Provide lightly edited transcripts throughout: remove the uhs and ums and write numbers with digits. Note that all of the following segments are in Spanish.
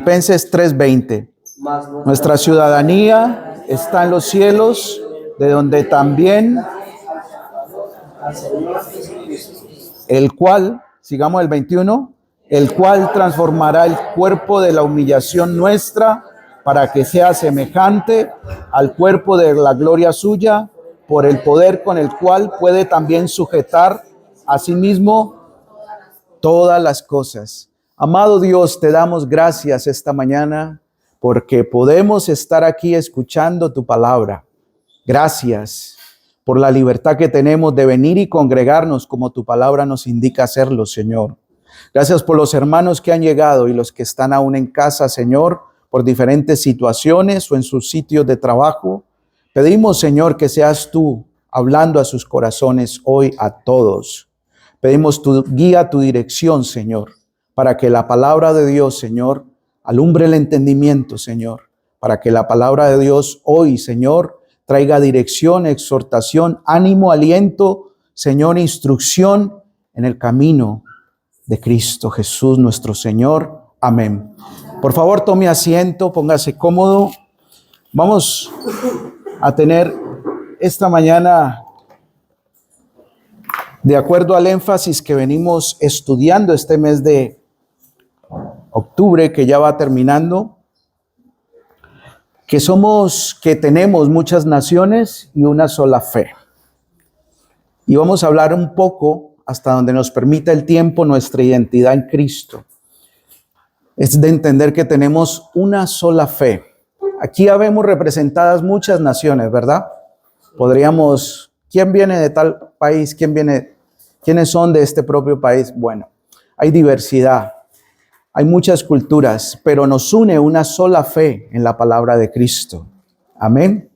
Filipenses 3:20. Nuestra ciudadanía está en los cielos, de donde también el cual, sigamos el 21, el cual transformará el cuerpo de la humillación nuestra para que sea semejante al cuerpo de la gloria suya, por el poder con el cual puede también sujetar a sí mismo todas las cosas. Amado Dios, te damos gracias esta mañana porque podemos estar aquí escuchando tu palabra. Gracias por la libertad que tenemos de venir y congregarnos como tu palabra nos indica hacerlo, Señor. Gracias por los hermanos que han llegado y los que están aún en casa, Señor, por diferentes situaciones o en sus sitios de trabajo. Pedimos, Señor, que seas tú hablando a sus corazones hoy a todos. Pedimos tu guía, tu dirección, Señor, para que la palabra de Dios, Señor, alumbre el entendimiento, Señor, para que la palabra de Dios hoy, Señor, traiga dirección, exhortación, ánimo, aliento, Señor, instrucción en el camino de Cristo Jesús, nuestro Señor. Amén. Por favor, tome asiento, póngase cómodo. Vamos a tener esta mañana, de acuerdo al énfasis que venimos estudiando este mes de octubre, que ya va terminando, que tenemos muchas naciones y una sola fe. Y vamos a hablar un poco, hasta donde nos permita el tiempo, nuestra identidad en Cristo. Es de entender que tenemos una sola fe. Aquí ya vemos representadas muchas naciones, ¿verdad? ¿Quién viene de tal país? ¿Quiénes son de este propio país? Bueno, hay diversidad. Hay muchas culturas, pero nos une una sola fe en la palabra de Cristo. Amén.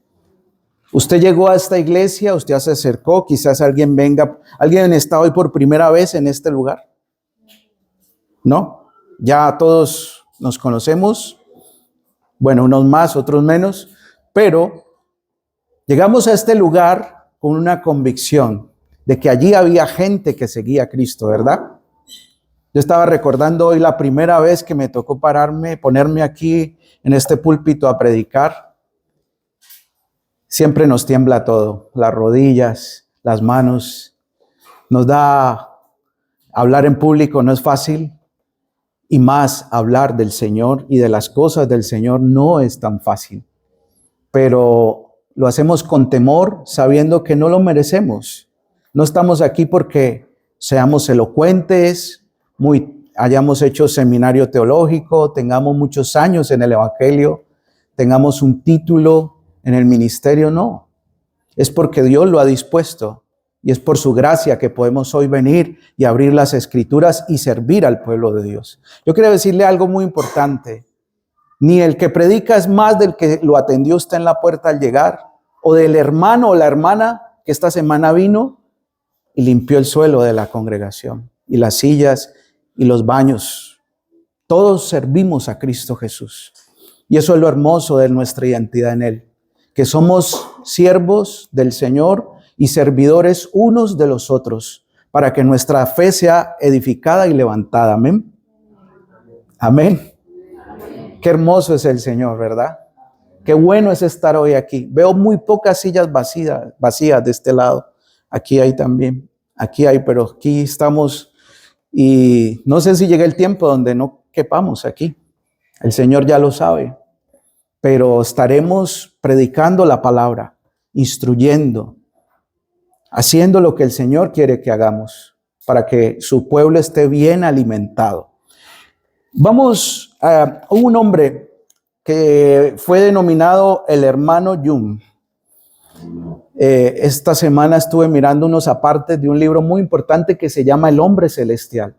Usted llegó a esta iglesia, usted se acercó, quizás alguien está hoy por primera vez en este lugar. ¿No? Ya todos nos conocemos. Bueno, unos más, otros menos, pero llegamos a este lugar con una convicción de que allí había gente que seguía a Cristo, ¿verdad? Yo estaba recordando hoy la primera vez que me tocó ponerme aquí en este púlpito a predicar. Siempre nos tiembla todo, las rodillas, las manos. Hablar en público no es fácil, y más hablar del Señor y de las cosas del Señor no es tan fácil. Pero lo hacemos con temor, sabiendo que no lo merecemos. No estamos aquí porque seamos elocuentes, hayamos hecho seminario teológico, tengamos muchos años en el evangelio, tengamos un título en el ministerio, no. Es porque Dios lo ha dispuesto y es por su gracia que podemos hoy venir y abrir las escrituras y servir al pueblo de Dios. Yo quiero decirle algo muy importante. Ni el que predica es más del que lo atendió usted en la puerta al llegar, o del hermano o la hermana que esta semana vino y limpió el suelo de la congregación y las sillas y los baños. Todos servimos a Cristo Jesús. Y eso es lo hermoso de nuestra identidad en Él, que somos siervos del Señor y servidores unos de los otros, para que nuestra fe sea edificada y levantada. Amén. Amén. Qué hermoso es el Señor, ¿verdad? Qué bueno es estar hoy aquí. Veo muy pocas sillas vacías de este lado. Aquí hay también. Aquí hay, pero aquí estamos. Y no sé si llegue el tiempo donde no quepamos aquí. El Señor ya lo sabe. Pero estaremos predicando la palabra, instruyendo, haciendo lo que el Señor quiere que hagamos para que su pueblo esté bien alimentado. Vamos a un hombre que fue denominado el hermano Yun. Esta semana estuve mirando unos apartes de un libro muy importante que se llama El Hombre Celestial.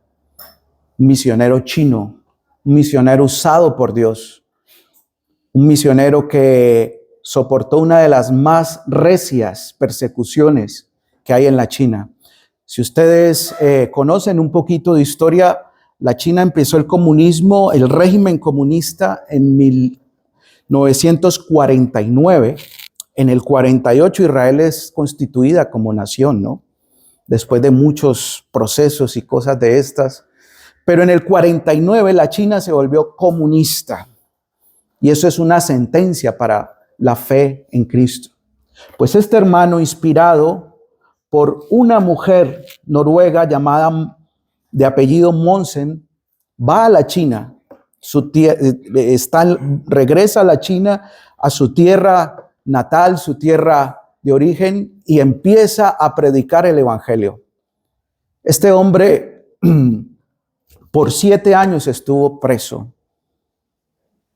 Un misionero chino, un misionero usado por Dios, un misionero que soportó una de las más recias persecuciones que hay en la China. Si ustedes conocen un poquito de historia, la China empezó el comunismo, el régimen comunista en 1949. En el 48 Israel es constituida como nación, ¿no? Después de muchos procesos y cosas de estas. Pero en el 49 la China se volvió comunista. Y eso es una sentencia para la fe en Cristo. Pues este hermano, inspirado por una mujer noruega llamada de apellido Monsen, va a la China, regresa a la China, a su tierra natal, su tierra de origen, y empieza a predicar el evangelio. Este hombre por 7 años estuvo preso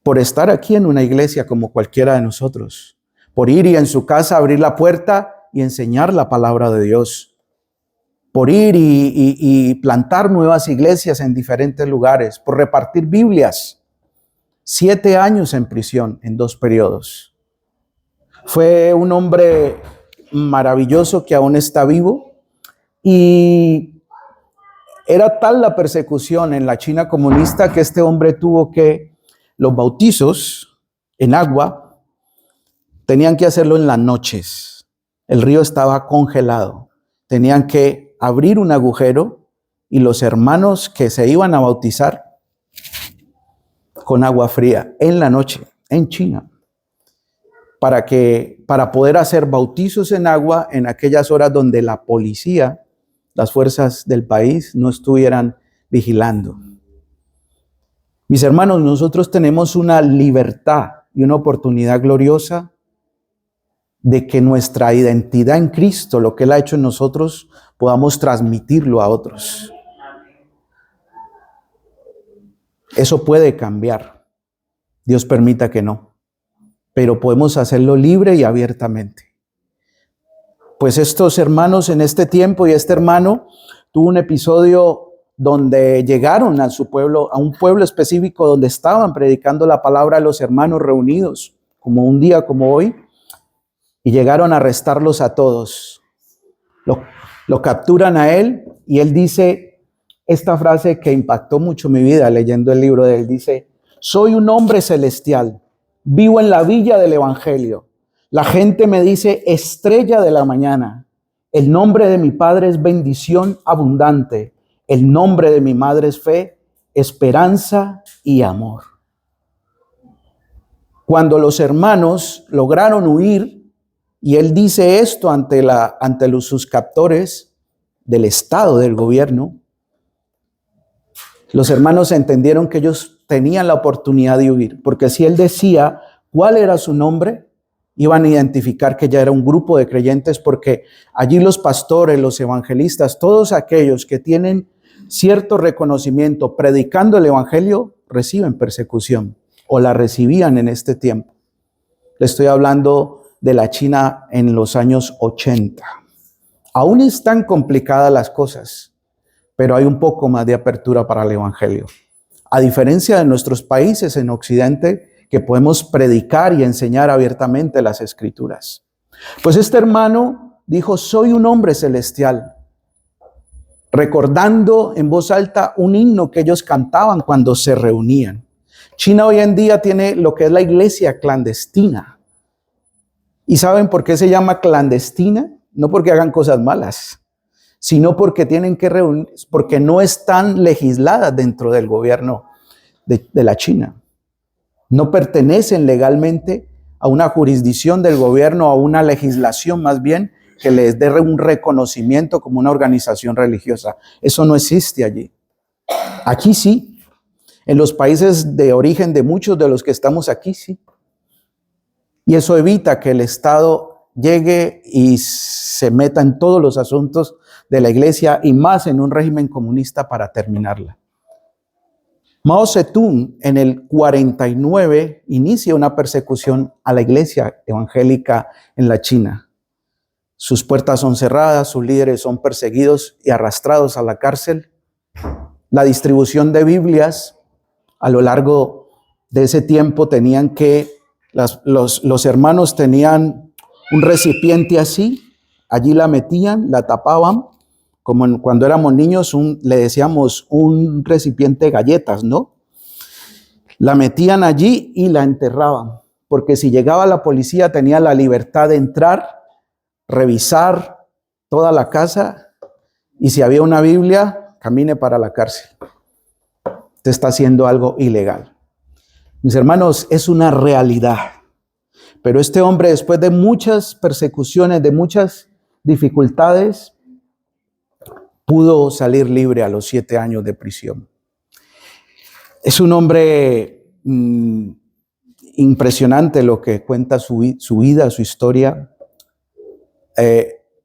por estar aquí en una iglesia como cualquiera de nosotros, por ir y en su casa abrir la puerta y enseñar la palabra de Dios, por ir y plantar nuevas iglesias en diferentes lugares, por repartir Biblias. 7 años en prisión en 2 periodos. Fue un hombre maravilloso que aún está vivo, y era tal la persecución en la China comunista que este hombre tuvo que, los bautizos en agua tenían que hacerlo en las noches. El río estaba congelado. Tenían que abrir un agujero y los hermanos que se iban a bautizar con agua fría en la noche, en China, para poder hacer bautizos en agua en aquellas horas donde la policía, las fuerzas del país no estuvieran vigilando. Mis hermanos, nosotros tenemos una libertad y una oportunidad gloriosa de que nuestra identidad en Cristo, lo que Él ha hecho en nosotros, podamos transmitirlo a otros. Eso puede cambiar. Dios permita que no. Pero podemos hacerlo libre y abiertamente. Pues estos hermanos en este tiempo, y este hermano tuvo un episodio donde llegaron a su pueblo, a un pueblo específico donde estaban predicando la palabra a los hermanos reunidos, como un día como hoy, y llegaron a arrestarlos a todos. Lo capturan a él, y él dice esta frase que impactó mucho mi vida leyendo el libro de él. Dice: soy un hombre celestial, vivo en la villa del evangelio. La gente me dice estrella de la mañana. El nombre de mi padre es bendición abundante. El nombre de mi madre es fe, esperanza y amor. Cuando los hermanos lograron huir, y él dice esto ante sus captores del Estado, del gobierno, los hermanos entendieron que ellos tenían la oportunidad de huir, porque si él decía cuál era su nombre, iban a identificar que ya era un grupo de creyentes, porque allí los pastores, los evangelistas, todos aquellos que tienen cierto reconocimiento predicando el evangelio, reciben persecución, o la recibían en este tiempo. Le estoy hablando de la China en los años 80. Aún están complicadas las cosas, pero hay un poco más de apertura para el evangelio. A diferencia de nuestros países en Occidente, que podemos predicar y enseñar abiertamente las Escrituras. Pues este hermano dijo: soy un hombre celestial, recordando en voz alta un himno que ellos cantaban cuando se reunían. China hoy en día tiene lo que es la iglesia clandestina. ¿Y saben por qué se llama clandestina? No porque hagan cosas malas, sino porque tienen que reunirse, porque no están legisladas dentro del gobierno de la China. No pertenecen legalmente a una jurisdicción del gobierno, a una legislación más bien que les dé un reconocimiento como una organización religiosa. Eso no existe allí. Aquí sí. En los países de origen de muchos de los que estamos aquí sí. Y eso evita que el Estado llegue y se meta en todos los asuntos de la iglesia, y más en un régimen comunista para terminarla. Mao Zedong en el 49 inicia una persecución a la iglesia evangélica en la China. Sus puertas son cerradas, sus líderes son perseguidos y arrastrados a la cárcel. La distribución de Biblias a lo largo de ese tiempo tenían que, los hermanos tenían un recipiente así, allí la metían, la tapaban, como cuando éramos niños le decíamos un recipiente de galletas, ¿no? La metían allí y la enterraban, porque si llegaba la policía tenía la libertad de entrar, revisar toda la casa, y si había una Biblia, camine para la cárcel. Usted está haciendo algo ilegal. Mis hermanos, es una realidad. Pero este hombre, después de muchas persecuciones, de muchas dificultades, pudo salir libre a los 7 años de prisión. Es un hombre impresionante lo que cuenta su vida, su historia.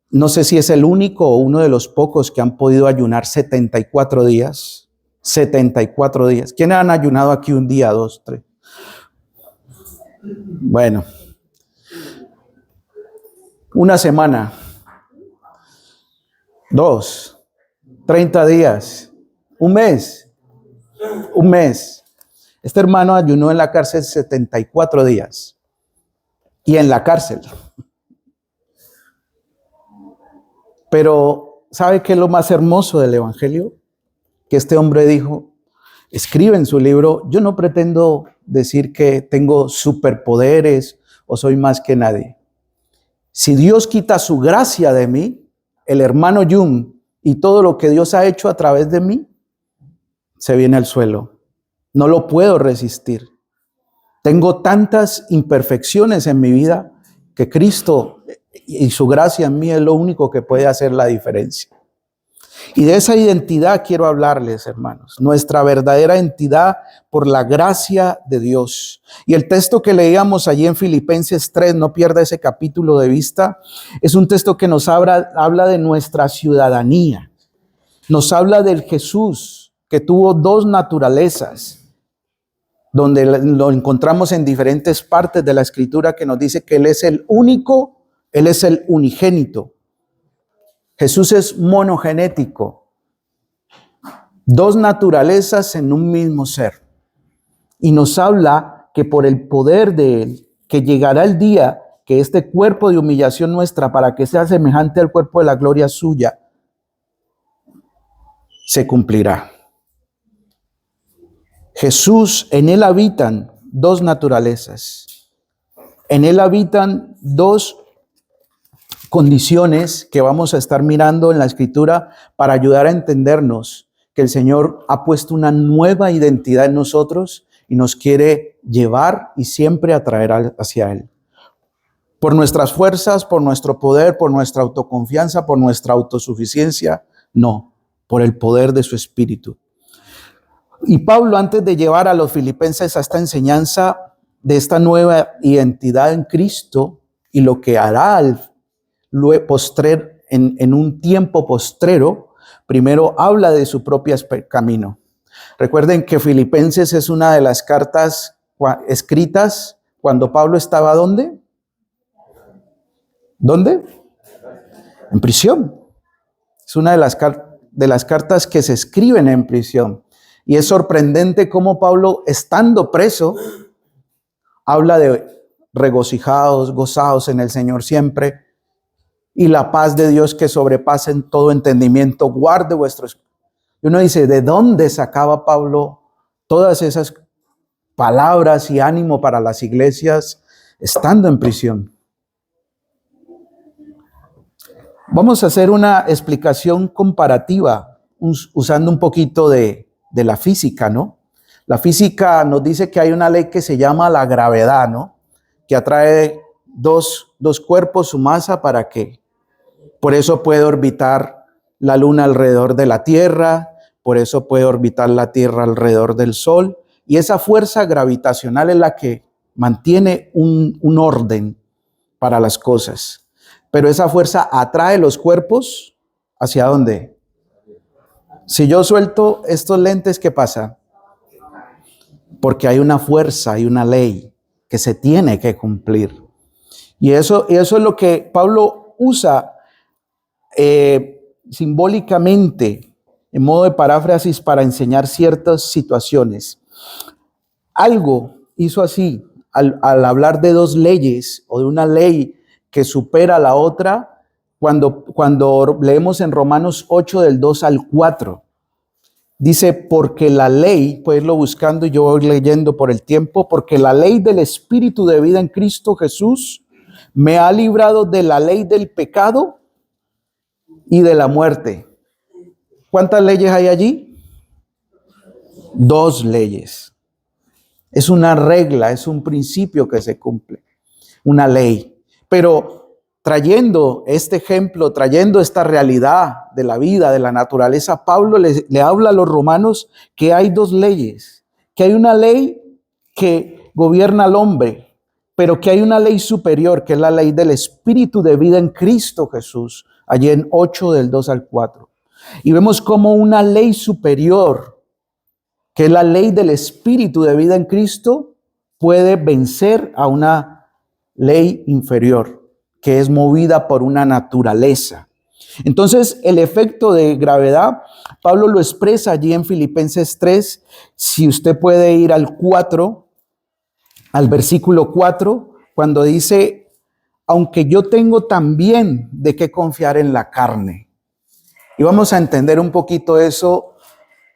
No sé si es el único o uno de los pocos que han podido ayunar 74 días. 74 días. ¿Quiénes han ayunado aquí un día, 2, 3? Bueno. Una semana. 2. 30 días. Un mes. Un mes. Este hermano ayunó en la cárcel 74 días. Y en la cárcel. Pero, ¿sabe qué es lo más hermoso del Evangelio? Que este hombre dijo, escribe en su libro, yo no pretendo decir que tengo superpoderes o soy más que nadie. Si Dios quita su gracia de mí, el hermano Jung y todo lo que Dios ha hecho a través de mí, se viene al suelo. No lo puedo resistir. Tengo tantas imperfecciones en mi vida que Cristo y su gracia en mí es lo único que puede hacer la diferencia. Y de esa identidad quiero hablarles, hermanos. Nuestra verdadera identidad por la gracia de Dios. Y el texto que leíamos allí en Filipenses 3, no pierda ese capítulo de vista, es un texto que nos habla de nuestra ciudadanía. Nos habla del Jesús que tuvo 2 naturalezas, donde lo encontramos en diferentes partes de la Escritura que nos dice que Él es el único, Él es el unigénito. Jesús es monogenético, 2 naturalezas en un mismo ser. Y nos habla que por el poder de Él, que llegará el día que este cuerpo de humillación nuestra, para que sea semejante al cuerpo de la gloria suya, se cumplirá. Jesús, en Él habitan 2 naturalezas. En Él habitan 2 condiciones que vamos a estar mirando en la Escritura para ayudar a entendernos que el Señor ha puesto una nueva identidad en nosotros y nos quiere llevar y siempre atraer hacia Él. Por nuestras fuerzas, por nuestro poder, por nuestra autoconfianza, por nuestra autosuficiencia, no, por el poder de su Espíritu. Y Pablo, antes de llevar a los filipenses a esta enseñanza de esta nueva identidad en Cristo y lo que hará en un tiempo postrero, primero habla de su propio camino. Recuerden que Filipenses es una de las cartas escritas cuando Pablo estaba ¿dónde? ¿Dónde? En prisión. Es una de las cartas que se escriben en prisión. Y es sorprendente cómo Pablo, estando preso, habla de regocijados, gozados en el Señor siempre, y la paz de Dios que sobrepasa en todo entendimiento, guarde vuestros. Y uno dice, ¿de dónde sacaba Pablo todas esas palabras y ánimo para las iglesias estando en prisión? Vamos a hacer una explicación comparativa usando un poquito de la física, ¿no? La física nos dice que hay una ley que se llama la gravedad, ¿no? Que atrae dos cuerpos, su masa, ¿para qué? Por eso puede orbitar la luna alrededor de la Tierra, por eso puede orbitar la Tierra alrededor del Sol, y esa fuerza gravitacional es la que mantiene un orden para las cosas. Pero esa fuerza atrae los cuerpos ¿hacia dónde? Si yo suelto estos lentes, ¿qué pasa? Porque hay una fuerza y una ley que se tiene que cumplir. Y eso es lo que Pablo usa simbólicamente, en modo de paráfrasis, para enseñar ciertas situaciones. Algo hizo así, al hablar de 2 leyes o de una ley que supera a la otra, cuando leemos en Romanos 8 del 2 al 4. Dice, porque la ley, puedes irlo buscando y yo voy leyendo por el tiempo, porque la ley del Espíritu de vida en Cristo Jesús me ha librado de la ley del pecado y de la muerte. ¿Cuántas leyes hay allí? 2 leyes. Es una regla, es un principio que se cumple, una ley. Pero trayendo este ejemplo, trayendo esta realidad de la vida, de la naturaleza, Pablo le habla a los romanos que hay 2 leyes, que hay una ley que gobierna al hombre, pero que hay una ley superior, que es la ley del Espíritu de vida en Cristo Jesús, allí en 8 del 2 al 4. Y vemos como una ley superior, que es la ley del Espíritu de vida en Cristo, puede vencer a una ley inferior, que es movida por una naturaleza. Entonces, el efecto de gravedad, Pablo lo expresa allí en Filipenses 3. Si usted puede ir al 4, al versículo 4, cuando dice, aunque yo tengo también de qué confiar en la carne. Y vamos a entender un poquito eso,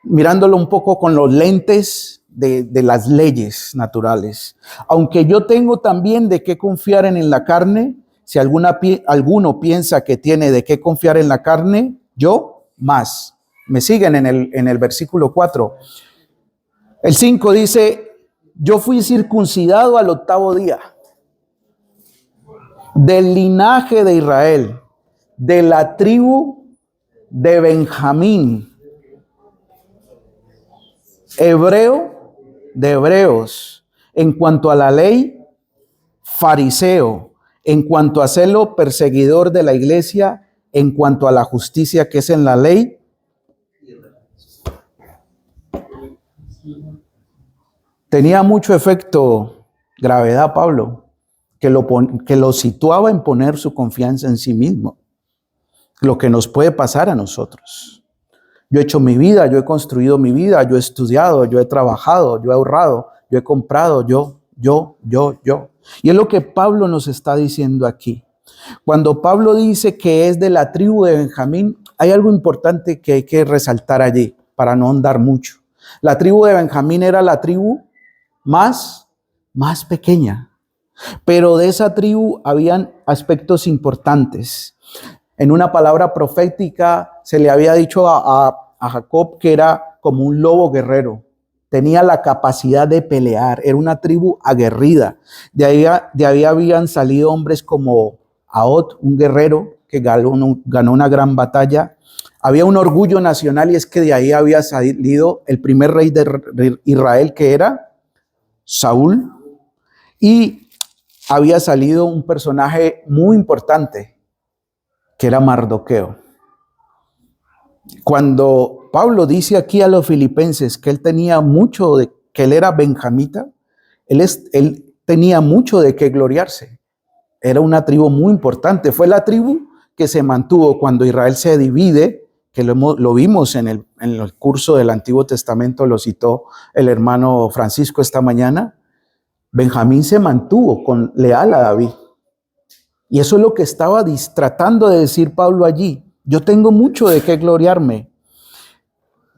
mirándolo un poco con los lentes de las leyes naturales. Aunque yo tengo también de qué confiar en la carne, si alguno piensa que tiene de qué confiar en la carne, yo más. Me siguen en el versículo 4. El 5 dice, yo fui circuncidado al 8º día, del linaje de Israel, de la tribu de Benjamín, hebreo de hebreos, en cuanto a la ley, fariseo, en cuanto a celo, perseguidor de la iglesia, en cuanto a la justicia que es en la ley. Tenía mucho efecto gravedad Pablo, que lo situaba en poner su confianza en sí mismo, lo que nos puede pasar a nosotros. Yo he hecho mi vida, yo he construido mi vida, yo he estudiado, yo he trabajado, yo he ahorrado, yo he comprado, yo. Y es lo que Pablo nos está diciendo aquí. Cuando Pablo dice que es de la tribu de Benjamín, hay algo importante que hay que resaltar allí para no andar mucho. La tribu de Benjamín era la tribu más pequeña, pero de esa tribu habían aspectos importantes. En una palabra profética se le había dicho a Jacob que era como un lobo guerrero. Tenía la capacidad de pelear. Era una tribu aguerrida. De ahí habían salido hombres como Ahot, un guerrero que ganó una gran batalla. Había un orgullo nacional y es que de ahí había salido el primer rey de Israel, que era Saúl. Y había salido un personaje muy importante, que era Mardoqueo. Cuando Pablo dice aquí a los filipenses que él tenía mucho que él era benjamita, él tenía mucho de qué gloriarse. Era una tribu muy importante. Fue la tribu que se mantuvo cuando Israel se divide, que lo vimos en el curso del Antiguo Testamento, lo citó el hermano Francisco esta mañana. Benjamín se mantuvo leal a David. Y eso es lo que estaba tratando de decir Pablo allí. Yo tengo mucho de qué gloriarme.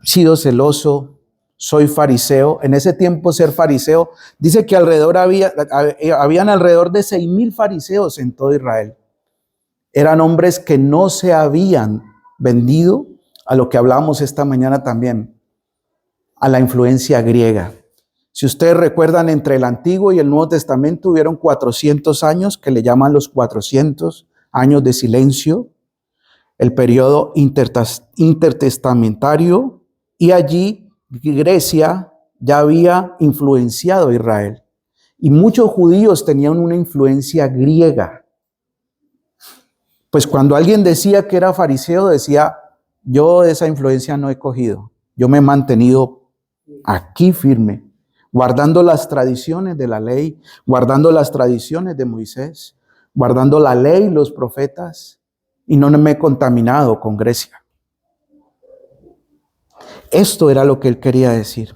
He sido celoso, soy fariseo. En ese tiempo ser fariseo, dice que habían alrededor de 6,000 fariseos en todo Israel. Eran hombres que no se habían vendido a lo que hablábamos esta mañana también, a la influencia griega. Si ustedes recuerdan, entre el Antiguo y el Nuevo Testamento hubieron 400 años que le llaman los 400 años de silencio, el periodo intertestamentario, y allí Grecia ya había influenciado a Israel. Y muchos judíos tenían una influencia griega. Pues cuando alguien decía que era fariseo, decía, yo esa influencia no he cogido. Yo me he mantenido aquí firme, guardando las tradiciones de la ley, guardando las tradiciones de Moisés, guardando la ley y los profetas, y no me he contaminado con Grecia. Esto era lo que él quería decir.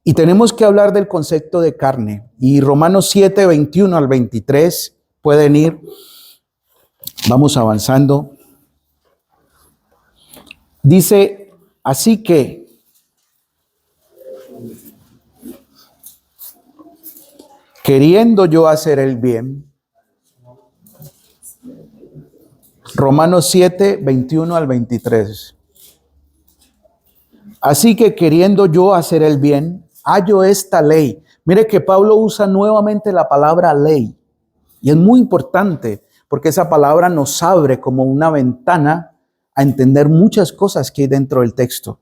Y tenemos que hablar del concepto de carne. Y Romanos 7, 21 al 23, pueden ir. Vamos avanzando. Dice, así que queriendo yo hacer el bien. Romanos 7, 21 al 23. Así que queriendo yo hacer el bien, hallo esta ley. Mire que Pablo usa nuevamente la palabra ley. Y es muy importante porque esa palabra nos abre como una ventana a entender muchas cosas que hay dentro del texto.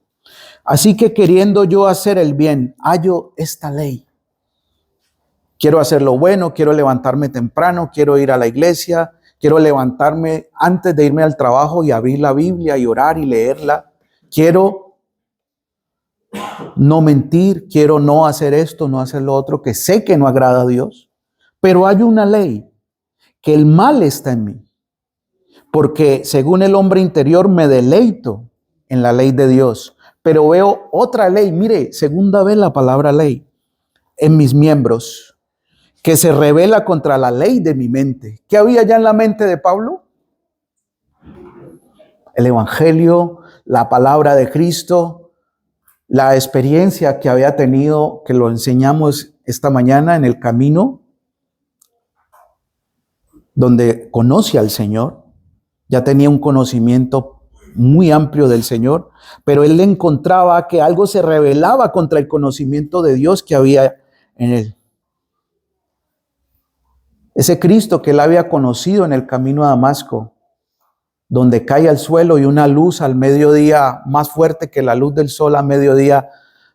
Así que queriendo yo hacer el bien, hallo esta ley. Quiero hacer lo bueno, quiero levantarme temprano, quiero ir a la iglesia, quiero levantarme antes de irme al trabajo y abrir la Biblia y orar y leerla. Quiero no mentir, quiero no hacer esto, no hacer lo otro, que sé que no agrada a Dios. Pero hay una ley, que el mal está en mí. Porque según el hombre interior me deleito en la ley de Dios. Pero veo otra ley, mire, segunda vez la palabra ley, en mis miembros, que se revela contra la ley de mi mente. ¿Qué había ya en la mente de Pablo? El evangelio, la palabra de Cristo, la experiencia que había tenido, que lo enseñamos esta mañana en el camino, donde conoce al Señor. Ya tenía un conocimiento muy amplio del Señor, pero él le encontraba que algo se rebelaba contra el conocimiento de Dios que había en él. Ese Cristo que él había conocido en el camino a Damasco, donde cae al suelo y una luz al mediodía más fuerte que la luz del sol a mediodía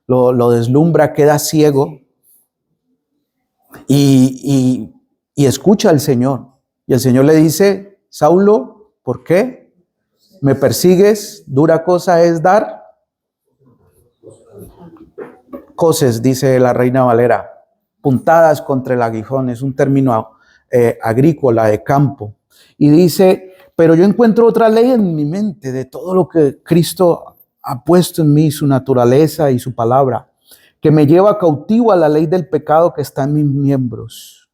lo deslumbra, queda ciego y escucha al Señor. Y el Señor le dice: Saulo, ¿por qué me persigues? Dura cosa es dar coces, dice la Reina Valera, puntadas contra el aguijón, es un término agrícola de campo. Y dice: pero yo encuentro otra ley en mi mente de todo lo que Cristo ha puesto en mí, su naturaleza y su palabra, que me lleva cautivo a la ley del pecado que está en mis miembros.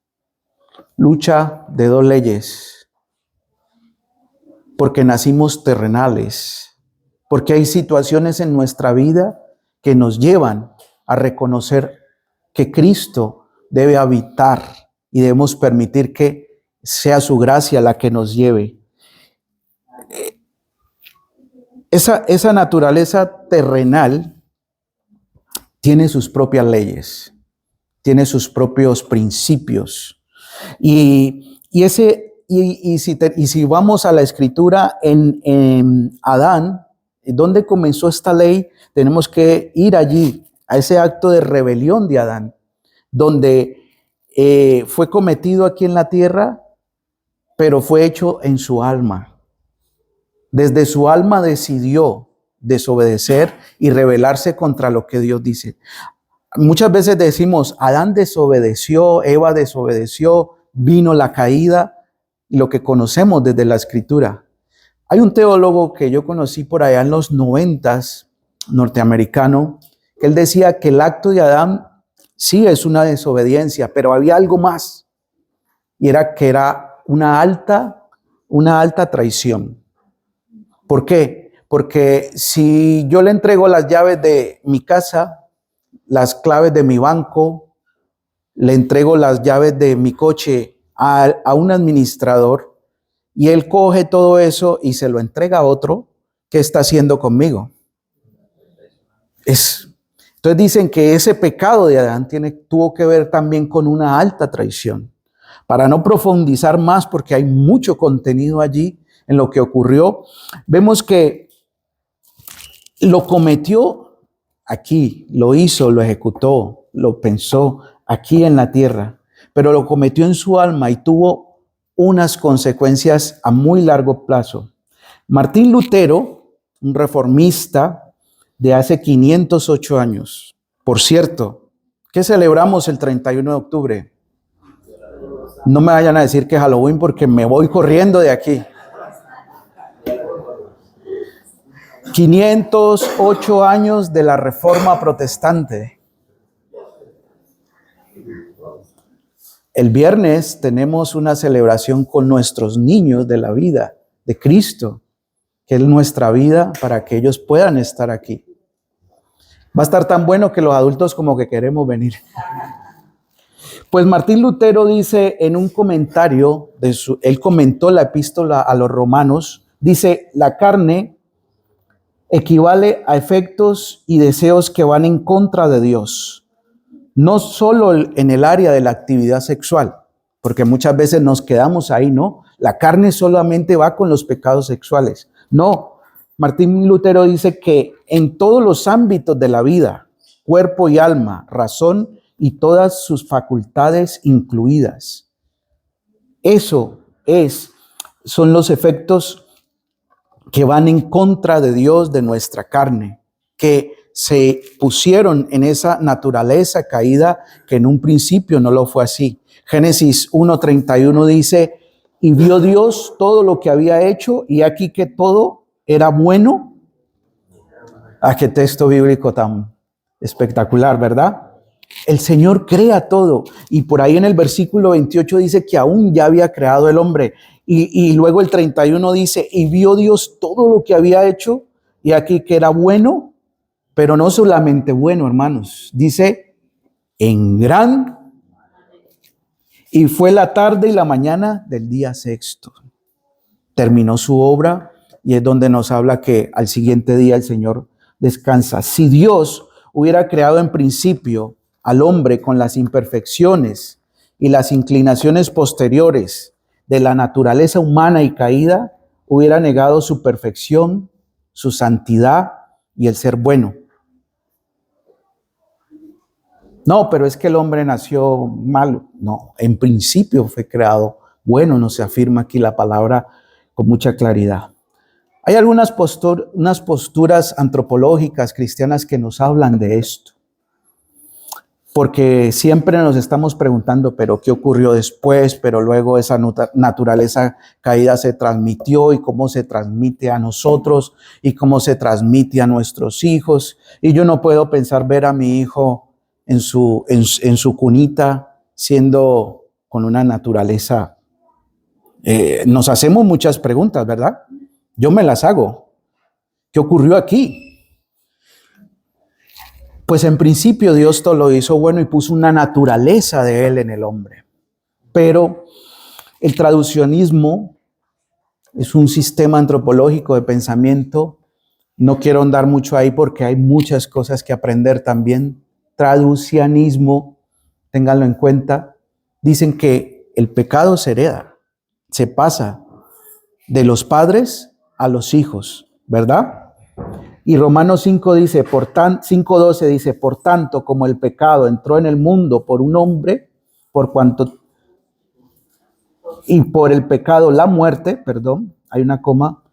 Lucha de dos leyes, porque nacimos terrenales, porque hay situaciones en nuestra vida que nos llevan a reconocer que Cristo debe habitar y debemos permitir que sea su gracia la que nos lleve. Esa naturaleza terrenal tiene sus propias leyes, tiene sus propios principios. Y si vamos a la escritura en Adán, ¿dónde comenzó esta ley? Tenemos que ir allí, a ese acto de rebelión de Adán, donde fue cometido aquí en la tierra, pero fue hecho en su alma. Desde su alma decidió desobedecer y rebelarse contra lo que Dios dice. Muchas veces decimos: Adán desobedeció, Eva desobedeció, vino la caída, lo que conocemos desde la escritura. Hay un teólogo que yo conocí por allá en los 90s, norteamericano, que él decía que el acto de Adán sí es una desobediencia, pero había algo más, y era que era una alta traición. ¿Por qué? Porque si yo le entrego las llaves de mi casa, las claves de mi banco, le entrego las llaves de mi coche a un administrador y él coge todo eso y se lo entrega a otro, ¿qué está haciendo conmigo? Entonces dicen que ese pecado de Adán tuvo que ver también con una alta traición. Para no profundizar más, porque hay mucho contenido allí en lo que ocurrió, vemos que lo cometió aquí, lo hizo, lo ejecutó, lo pensó aquí en la tierra, pero lo cometió en su alma y tuvo unas consecuencias a muy largo plazo. Martín Lutero, un reformista de hace 508 años, por cierto, ¿qué celebramos el 31 de octubre? No me vayan a decir que es Halloween porque me voy corriendo de aquí. 508 años de la Reforma Protestante. El viernes tenemos una celebración con nuestros niños de la vida de Cristo, que es nuestra vida para que ellos puedan estar aquí. Va a estar tan bueno que los adultos como que queremos venir. Pues Martín Lutero dice en un comentario, él comentó la epístola a los romanos, dice: la carne equivale a efectos y deseos que van en contra de Dios. No solo en el área de la actividad sexual, porque muchas veces nos quedamos ahí, ¿no? La carne solamente va con los pecados sexuales. No, Martín Lutero dice que en todos los ámbitos de la vida, cuerpo y alma, razón y todas sus facultades incluidas. Son los efectos que van en contra de Dios, de nuestra carne, que se pusieron en esa naturaleza caída que en un principio no lo fue así. Génesis 1:31 dice, y vio Dios todo lo que había hecho, y aquí que todo era bueno. Ah, qué texto bíblico tan espectacular, ¿verdad? El Señor crea todo, y por ahí en el versículo 28 dice que aún ya había creado el hombre, y luego el 31 dice, y vio Dios todo lo que había hecho, y aquí que era bueno, pero no solamente bueno, hermanos, dice, en gran, y fue la tarde y la mañana del día sexto. Terminó su obra, y es donde nos habla que al siguiente día el Señor descansa. Si Dios hubiera creado en principio al hombre con las imperfecciones y las inclinaciones posteriores de la naturaleza humana y caída, hubiera negado su perfección, su santidad y el ser bueno. No, pero es que el hombre nació malo. No, en principio fue creado bueno, nos afirma aquí la palabra con mucha claridad. Hay algunas unas posturas antropológicas cristianas que nos hablan de esto. Porque siempre nos estamos preguntando, pero ¿qué ocurrió después? Pero luego esa naturaleza caída se transmitió, y cómo se transmite a nosotros y cómo se transmite a nuestros hijos. Y yo no puedo pensar ver a mi hijo en su cunita siendo con una naturaleza. Nos hacemos muchas preguntas, ¿verdad? Yo me las hago. ¿Qué ocurrió aquí? Pues en principio Dios todo lo hizo bueno y puso una naturaleza de Él en el hombre. Pero el traducionismo es un sistema antropológico de pensamiento. No quiero andar mucho ahí porque hay muchas cosas que aprender también. Traducianismo, ténganlo en cuenta. Dicen que el pecado se hereda, se pasa de los padres a los hijos, ¿verdad? Y Romanos 5 dice, 5:12 dice, por tanto, como el pecado entró en el mundo por un hombre, y por el pecado la muerte, hay una coma,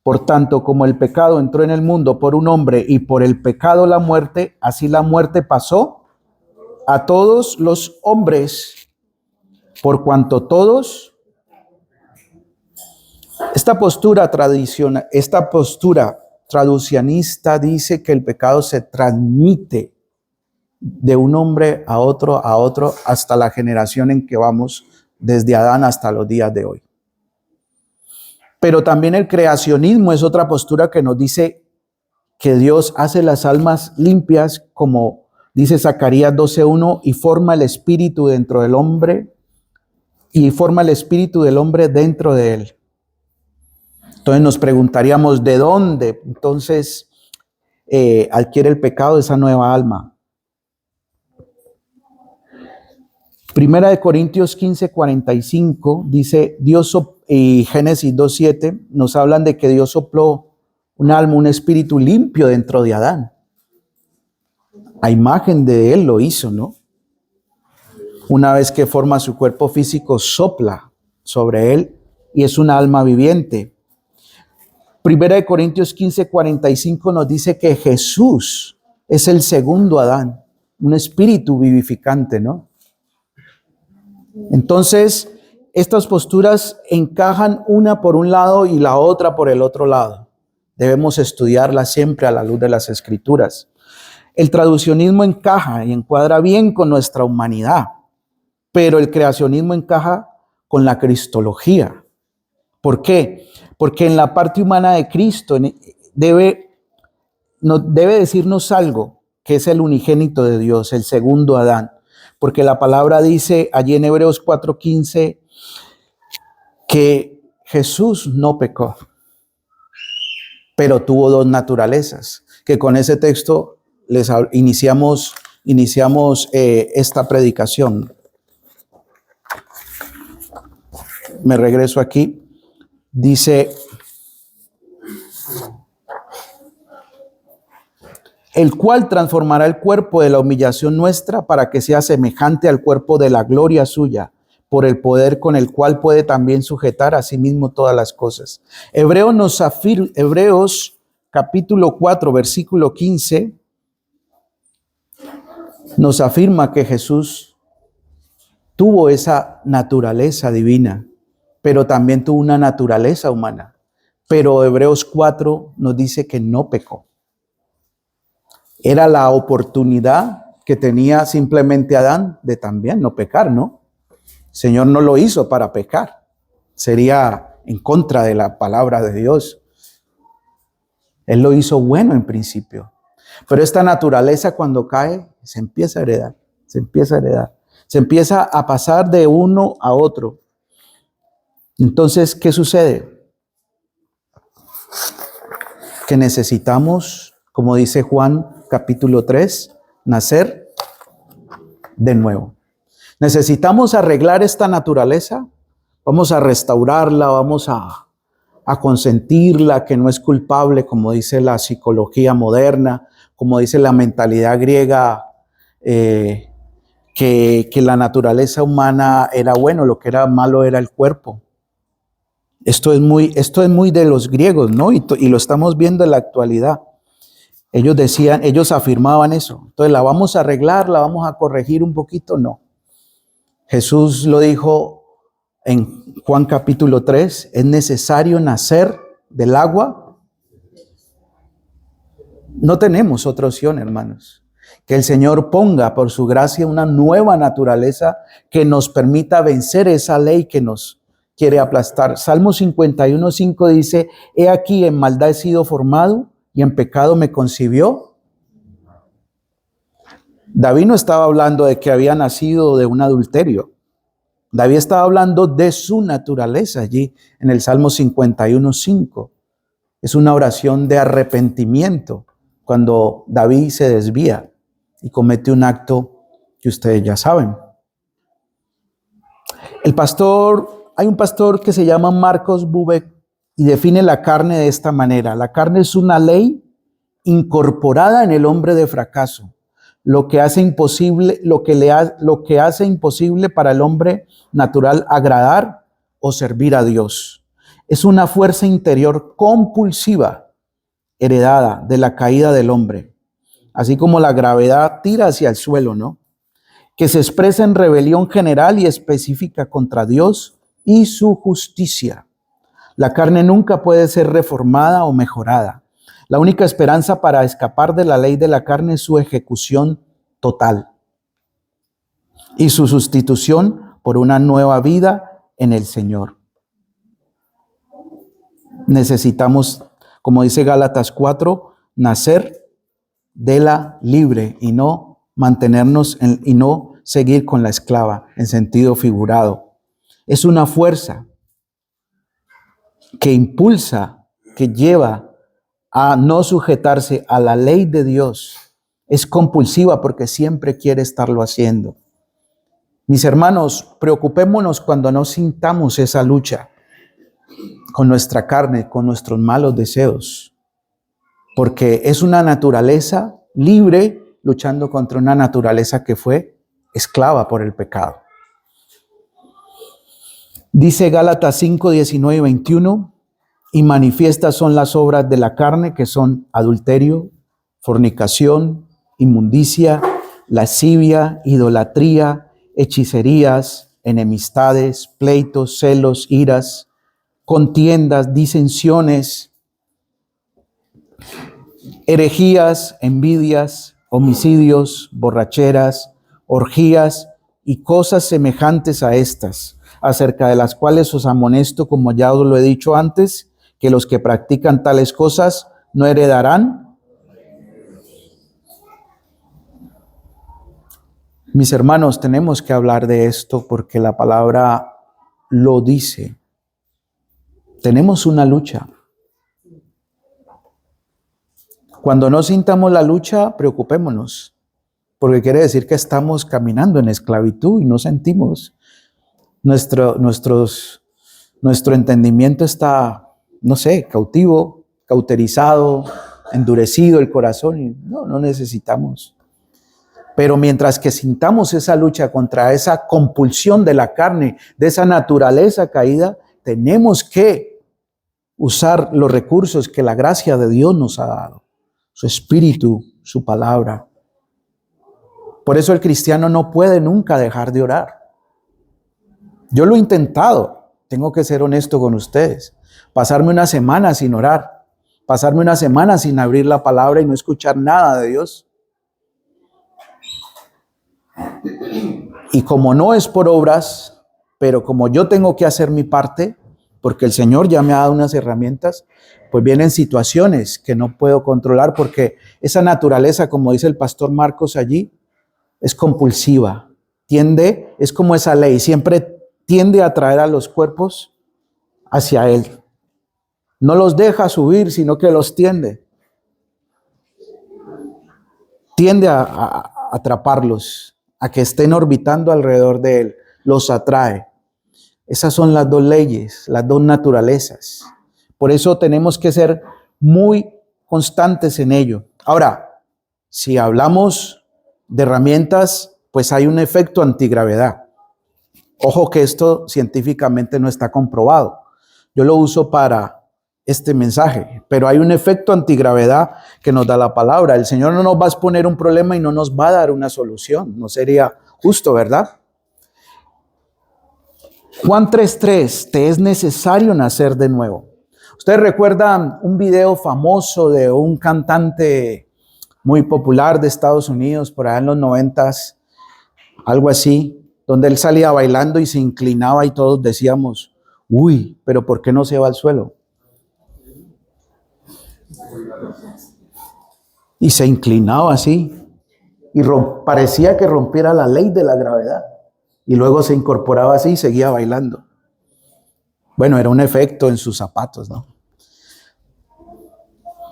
por tanto, como el pecado entró en el mundo por un hombre y por el pecado la muerte, así la muerte pasó a todos los hombres, por cuanto todos. Esta postura traducianista dice que el pecado se transmite de un hombre a otro, hasta la generación en que vamos, desde Adán hasta los días de hoy. Pero también el creacionismo es otra postura que nos dice que Dios hace las almas limpias, como dice Zacarías 12:1, y forma el espíritu dentro del hombre, y forma el espíritu del hombre dentro de él. Entonces nos preguntaríamos, ¿de dónde entonces adquiere el pecado esa nueva alma? Primera de Corintios 15:45 dice, y Génesis 2:7 nos hablan de que Dios sopló un alma, un espíritu limpio dentro de Adán. A imagen de él lo hizo, ¿no? Una vez que forma su cuerpo físico, sopla sobre él y es una alma viviente. Primera de Corintios 15:45 nos dice que Jesús es el segundo Adán, un espíritu vivificante, ¿no? Entonces, estas posturas encajan una por un lado y la otra por el otro lado. Debemos estudiarlas siempre a la luz de las Escrituras. El traducionismo encaja y encuadra bien con nuestra humanidad, pero el creacionismo encaja con la cristología. ¿Por qué? Porque en la parte humana de Cristo debe decirnos algo, que es el unigénito de Dios, el segundo Adán. Porque la palabra dice allí en Hebreos 4:15 que Jesús no pecó. pero tuvo dos naturalezas, que con ese texto iniciamos esta predicación. Me regreso aquí. Dice, el cual transformará el cuerpo de la humillación nuestra para que sea semejante al cuerpo de la gloria suya, por el poder con el cual puede también sujetar a sí mismo todas las cosas. Hebreos capítulo 4, versículo 15, nos afirma que Jesús tuvo esa naturaleza divina, pero también tuvo una naturaleza humana. Pero Hebreos 4 nos dice que no pecó. Era la oportunidad que tenía simplemente Adán de también no pecar, ¿no? El Señor no lo hizo para pecar. Sería en contra de la palabra de Dios. Él lo hizo bueno en principio. Pero esta naturaleza cuando cae se empieza a heredar, se empieza a pasar de uno a otro. Entonces, ¿qué sucede? Que necesitamos, como dice Juan capítulo 3, nacer de nuevo. Necesitamos arreglar esta naturaleza, vamos a restaurarla, vamos a consentirla, que no es culpable, como dice la psicología moderna, como dice la mentalidad griega, que la naturaleza humana era bueno, lo que era malo era el cuerpo. Esto es muy de los griegos, ¿no? Y lo estamos viendo en la actualidad. Ellos afirmaban eso. Entonces, ¿la vamos a arreglar? ¿La vamos a corregir un poquito? No. Jesús lo dijo en Juan capítulo 3, es necesario nacer del agua. No tenemos otra opción, hermanos. Que el Señor ponga por su gracia una nueva naturaleza que nos permita vencer esa ley que nos quiere aplastar. Salmo 51:5 dice, he aquí en maldad he sido formado y en pecado me concibió. David no estaba hablando de que había nacido de un adulterio. David estaba hablando de su naturaleza allí en el Salmo 51:5. Es una oración de arrepentimiento cuando David se desvía y comete un acto que ustedes ya saben. Hay un pastor que se llama Marcos Bubeck y define la carne de esta manera. La carne es una ley incorporada en el hombre de fracaso, lo que hace imposible para el hombre natural agradar o servir a Dios. Es una fuerza interior compulsiva heredada de la caída del hombre, así como la gravedad tira hacia el suelo, ¿no? Que se expresa en rebelión general y específica contra Dios y su justicia. La carne nunca puede ser reformada o mejorada. La única esperanza para escapar de la ley de la carne es su ejecución total y su sustitución por una nueva vida en el Señor. Necesitamos, como dice Gálatas 4, nacer de la libre y no mantenernos y no seguir con la esclava en sentido figurado. Es una fuerza que impulsa, que lleva a no sujetarse a la ley de Dios. Es compulsiva porque siempre quiere estarlo haciendo. Mis hermanos, preocupémonos cuando no sintamos esa lucha con nuestra carne, con nuestros malos deseos, porque es una naturaleza libre luchando contra una naturaleza que fue esclava por el pecado. Dice Gálatas 5, 19 y 21, y manifiestas son las obras de la carne, que son adulterio, fornicación, inmundicia, lascivia, idolatría, hechicerías, enemistades, pleitos, celos, iras, contiendas, disensiones, herejías, envidias, homicidios, borracheras, orgías y cosas semejantes a estas, acerca de las cuales os amonesto, como ya os lo he dicho antes, que los que practican tales cosas no heredarán. Mis hermanos, tenemos que hablar de esto porque la palabra lo dice. Tenemos una lucha. Cuando no sintamos la lucha, preocupémonos, porque quiere decir que estamos caminando en esclavitud y no sentimos. Nuestro entendimiento está, no sé, cautivo, cauterizado, endurecido el corazón. Y no necesitamos. Pero mientras que sintamos esa lucha contra esa compulsión de la carne, de esa naturaleza caída, tenemos que usar los recursos que la gracia de Dios nos ha dado. Su espíritu, su palabra. Por eso el cristiano no puede nunca dejar de orar. Yo lo he intentado, tengo que ser honesto con ustedes. Pasarme una semana sin orar, pasarme una semana sin abrir la palabra y no escuchar nada de Dios. Y como no es por obras, pero como yo tengo que hacer mi parte, porque el Señor ya me ha dado unas herramientas, pues vienen situaciones que no puedo controlar porque esa naturaleza, como dice el pastor Marcos allí, es compulsiva. Es como esa ley, siempre tiende a atraer a los cuerpos hacia Él. No los deja subir, sino que los tiende. Tiende a atraparlos, a que estén orbitando alrededor de Él. Los atrae. Esas son las dos leyes, las dos naturalezas. Por eso tenemos que ser muy constantes en ello. Ahora, si hablamos de herramientas, pues hay un efecto antigravedad. Ojo que esto científicamente no está comprobado. Yo lo uso para este mensaje, pero hay un efecto antigravedad que nos da la palabra. El Señor no nos va a exponer un problema y no nos va a dar una solución. No sería justo, ¿verdad? Juan 3:3, te es necesario nacer de nuevo. Ustedes recuerdan un video famoso de un cantante muy popular de Estados Unidos, por allá en los 90s, algo así, donde él salía bailando y se inclinaba y todos decíamos, uy, pero ¿por qué no se va al suelo? Y se inclinaba así, y parecía que rompiera la ley de la gravedad. Y luego se incorporaba así y seguía bailando. Bueno, era un efecto en sus zapatos, ¿no?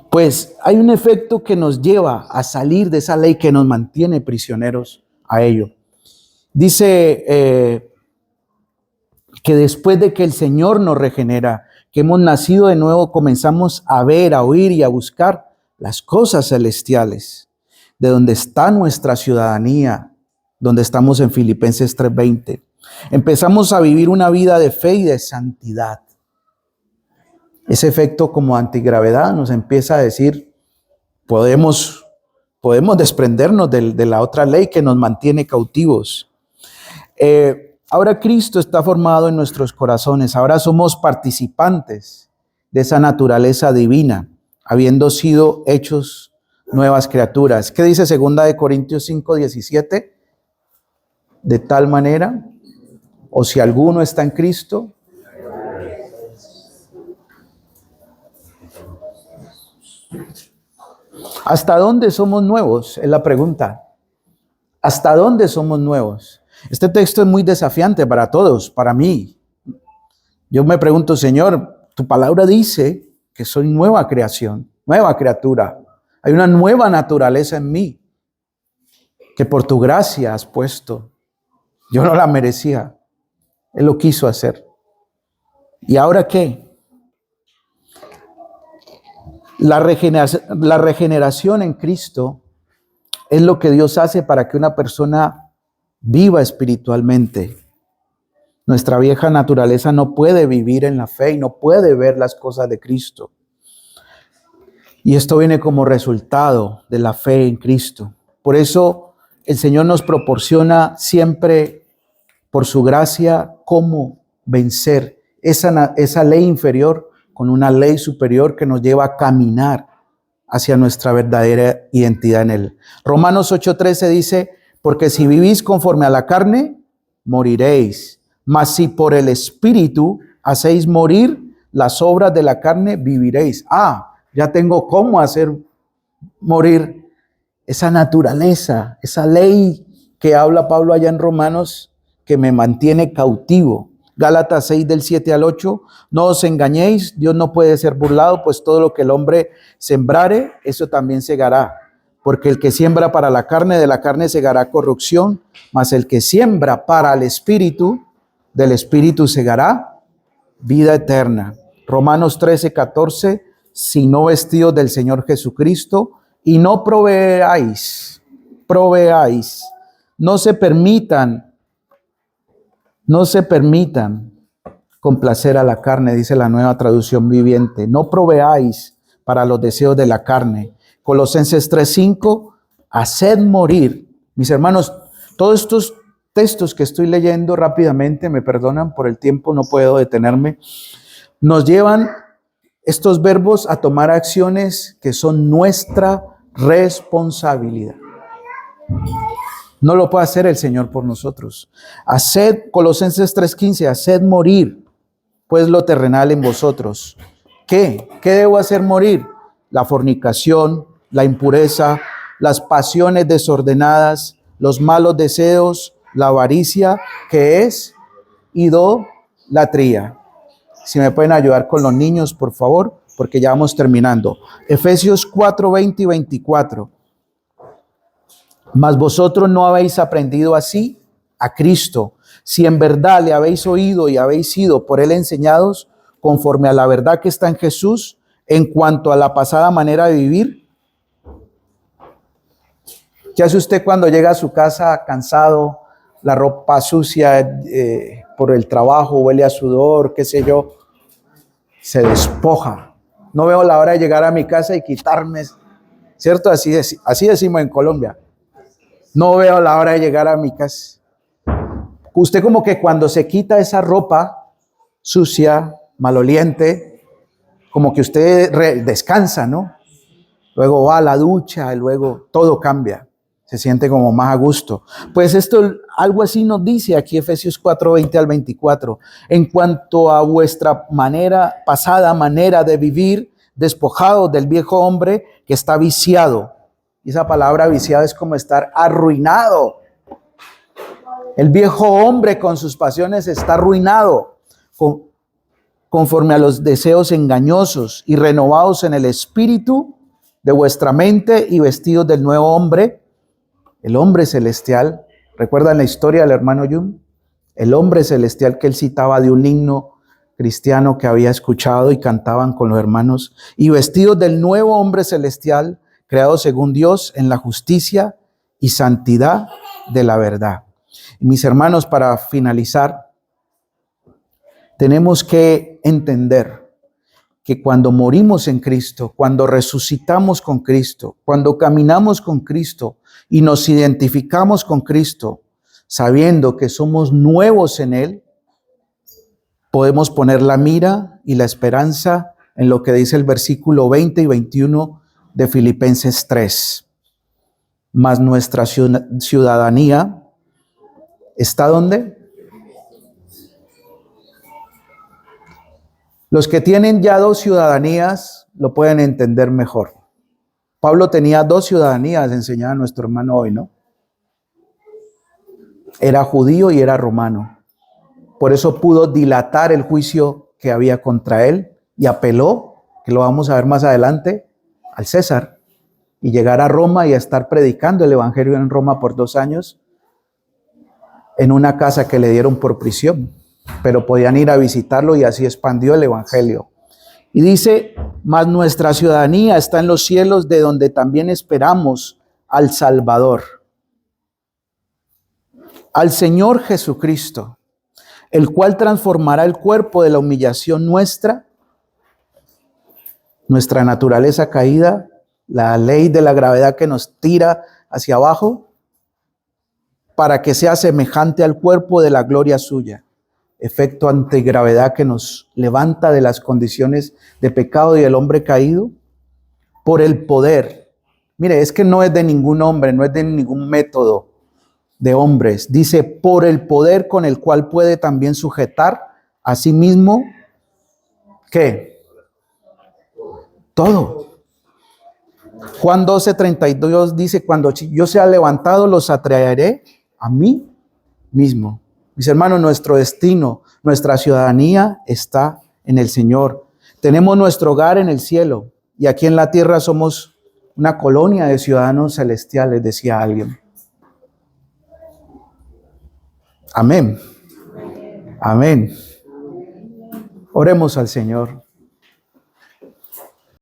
Pues hay un efecto que nos lleva a salir de esa ley que nos mantiene prisioneros a ello. Dice que después de que el Señor nos regenera, que hemos nacido de nuevo, comenzamos a ver, a oír y a buscar las cosas celestiales, de donde está nuestra ciudadanía, donde estamos en Filipenses 3:20. Empezamos a vivir una vida de fe y de santidad. Ese efecto como antigravedad nos empieza a decir, podemos desprendernos de la otra ley que nos mantiene cautivos. Ahora Cristo está formado en nuestros corazones, ahora somos participantes de esa naturaleza divina, habiendo sido hechos nuevas criaturas. ¿Qué dice 2 Corintios 5:17? De tal manera, o si alguno está en Cristo, ¿hasta dónde somos nuevos? Es la pregunta. ¿Hasta dónde somos nuevos? Este texto es muy desafiante para todos, para mí. Yo me pregunto, Señor, tu palabra dice que soy nueva creación, nueva criatura. Hay una nueva naturaleza en mí que por tu gracia has puesto. Yo no la merecía. Él lo quiso hacer. ¿Y ahora qué? La regeneración en Cristo es lo que Dios hace para que una persona viva espiritualmente. Nuestra vieja naturaleza no puede vivir en la fe y no puede ver las cosas de Cristo. Y esto viene como resultado de la fe en Cristo. Por eso el Señor nos proporciona siempre, por su gracia, cómo vencer esa ley inferior con una ley superior que nos lleva a caminar hacia nuestra verdadera identidad en Él. Romanos 8:13 dice, porque si vivís conforme a la carne, moriréis. Mas si por el Espíritu hacéis morir las obras de la carne, viviréis. Ya tengo cómo hacer morir esa naturaleza, esa ley que habla Pablo allá en Romanos, que me mantiene cautivo. Gálatas 6 del 7 al 8. No os engañéis, Dios no puede ser burlado, pues todo lo que el hombre sembrare, eso también segará. Porque el que siembra para la carne, de la carne segará corrupción, mas el que siembra para el espíritu, del espíritu segará vida eterna. Romanos 13, 14, sino vestidos del Señor Jesucristo, y no proveáis, no se permitan complacer a la carne, dice la Nueva Traducción Viviente. No proveáis para los deseos de la carne. Colosenses 3:5, haced morir. Mis hermanos, todos estos textos que estoy leyendo rápidamente, me perdonan por el tiempo, no puedo detenerme, nos llevan estos verbos a tomar acciones que son nuestra responsabilidad. No lo puede hacer el Señor por nosotros. Haced, Colosenses 3:15, haced morir, pues lo terrenal en vosotros. ¿Qué? ¿Qué debo hacer morir? La fornicación, la impureza, las pasiones desordenadas, los malos deseos, la avaricia, que es idolatría. Si me pueden ayudar con los niños, por favor, porque ya vamos terminando. Efesios 4:20 y 24. Mas vosotros no habéis aprendido así a Cristo, si en verdad le habéis oído y habéis sido por él enseñados, conforme a la verdad que está en Jesús, en cuanto a la pasada manera de vivir. ¿Qué hace usted cuando llega a su casa cansado, la ropa sucia por el trabajo, huele a sudor, qué sé yo? Se despoja. No veo la hora de llegar a mi casa y quitarme, ¿cierto? Así decimos en Colombia. No veo la hora de llegar a mi casa. Usted como que cuando se quita esa ropa sucia, maloliente, como que usted descansa, ¿no? Luego va a la ducha y luego todo cambia. Se siente como más a gusto. Pues esto, algo así nos dice aquí Efesios 4:20 al 24. En cuanto a vuestra pasada manera de vivir, despojados del viejo hombre que está viciado. Y esa palabra viciado es como estar arruinado. El viejo hombre con sus pasiones está arruinado, conforme a los deseos engañosos, y renovados en el espíritu de vuestra mente y vestidos del nuevo hombre, el hombre celestial. ¿Recuerdan la historia del hermano Jung? El hombre celestial que él citaba de un himno cristiano que había escuchado y cantaban con los hermanos, y vestidos del nuevo hombre celestial, creado según Dios en la justicia y santidad de la verdad. Y mis hermanos, para finalizar, tenemos que entender que cuando morimos en Cristo, cuando resucitamos con Cristo, cuando caminamos con Cristo y nos identificamos con Cristo, sabiendo que somos nuevos en Él, podemos poner la mira y la esperanza en lo que dice el versículo 20 y 21 de Filipenses 3. Mas nuestra ciudadanía ¿está dónde? Los que tienen ya dos ciudadanías lo pueden entender mejor. Pablo tenía dos ciudadanías, enseñaba a nuestro hermano hoy, ¿no? Era judío y era romano. Por eso pudo dilatar el juicio que había contra él y apeló, que lo vamos a ver más adelante, al César, y llegar a Roma y a estar predicando el evangelio en Roma por 2 años en una casa que le dieron por prisión, pero podían ir a visitarlo y así expandió el evangelio. Y dice, mas nuestra ciudadanía está en los cielos, de donde también esperamos al Salvador, al Señor Jesucristo, el cual transformará el cuerpo de la humillación nuestra naturaleza caída, la ley de la gravedad que nos tira hacia abajo, para que sea semejante al cuerpo de la gloria suya, efecto antigravedad que nos levanta de las condiciones de pecado y del hombre caído, por el poder. Mire, es que no es de ningún hombre, no es de ningún método de hombres. Dice, por el poder con el cual puede también sujetar a sí mismo, ¿qué? Todo. Juan 12:32 dice, cuando yo sea levantado, los atraeré a mí mismo. Mis hermanos, nuestro destino, nuestra ciudadanía está en el Señor. Tenemos nuestro hogar en el cielo y aquí en la tierra somos una colonia de ciudadanos celestiales, decía alguien. Amén. Amén. Oremos al Señor.